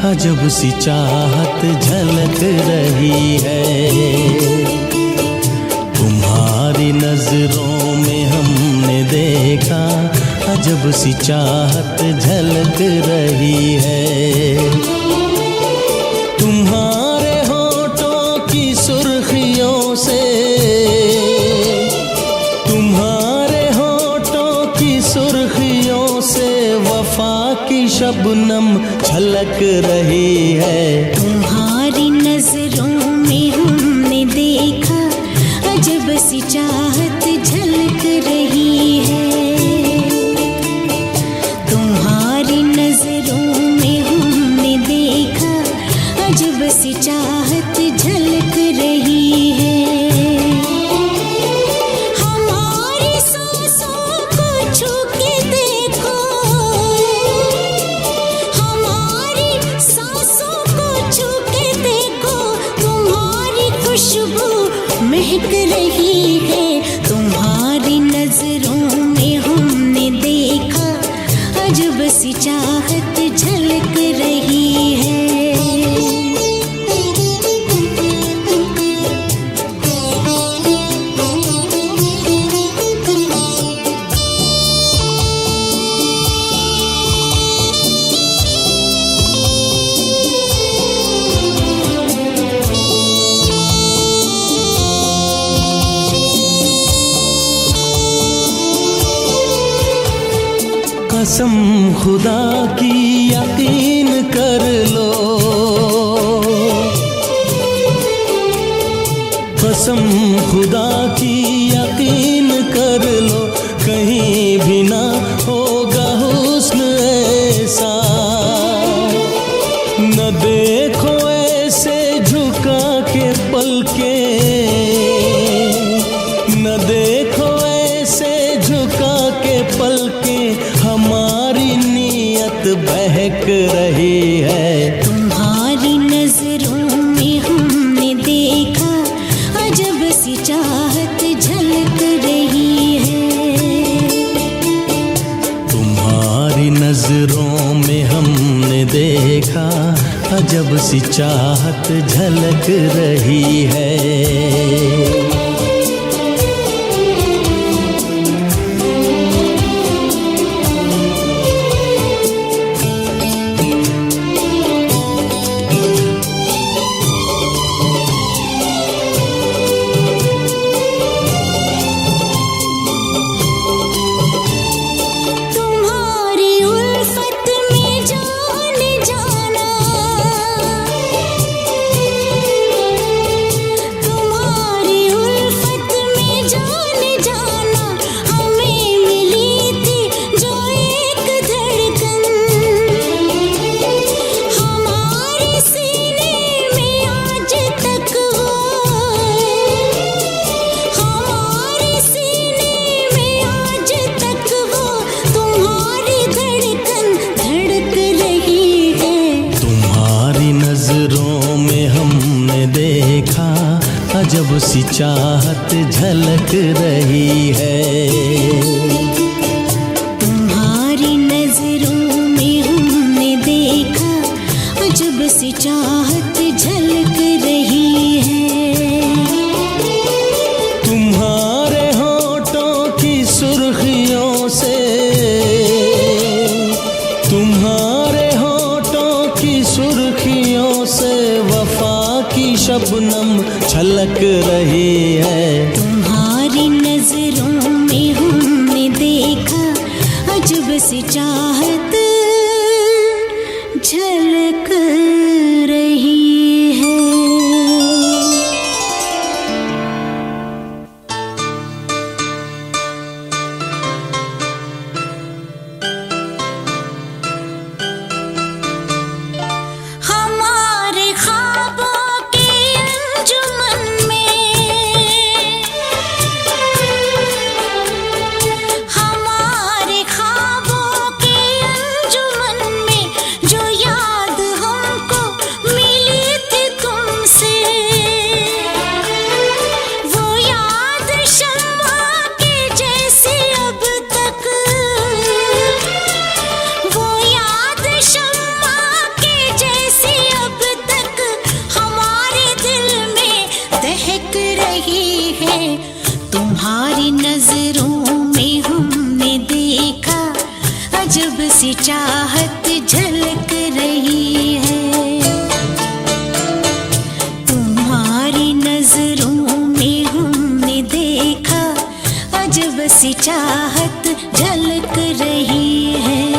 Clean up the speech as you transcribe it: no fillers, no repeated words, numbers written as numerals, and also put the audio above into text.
अजब सी चाहत झलक रही है। तुम्हारी नजरों में हमने देखा अजब सी चाहत झलक रही है। तुम्हारे होठों की सुर्खियों से, तुम्हारे होठों की सुर्खियों से वफा की शबनम छलक रही है। तुम्हारी नजरों में हमने देखा अजब सी चाहत झलक रही है। तुम्हारी नजरों में हमने देखा अजब सी चाहत झलक रही है। हमारी सांसों को छू के देखो, हमारी सांसों को छू के देखो, तुम्हारी खुशबू महक रही है। तुम्हारी नजरों में हमने देखा अजब सी चाहत झलक रही है। कसम खुदा की यकीन कर लो, कसम खुदा की यकीन कर लो, कहीं भी ना होगा हुस्न ऐसा। न देखो ऐसे झुका के पलके, न देखो ऐसे झुका के पलके, हमारी नीयत बहक रही है। तुम्हारी नजरों में हमने देखा अजब सी चाहत झलक रही है। तुम्हारी नजरों में हमने देखा अजब सी चाहत झलक रही है। अजब सी चाहत झलक रही है। तुम्हारी नजरों में हमने देखा अजब सी चाहत झलक रही है। तुम्हारे होठों की सुर्खियों से, तुम्हारे होठों की सुर्खियों से वफा की शबनम छलक रही है। तुम्हारी नजरों में हमने देखा अजब सी चाहत झलक रही है। हमारे ख्वाबों के रही है। तुम्हारी नजरों में हमने देखा अजब सी चाहत झलक रही है। तुम्हारी नजरों में हमने देखा अजब सी चाहत झलक रही है।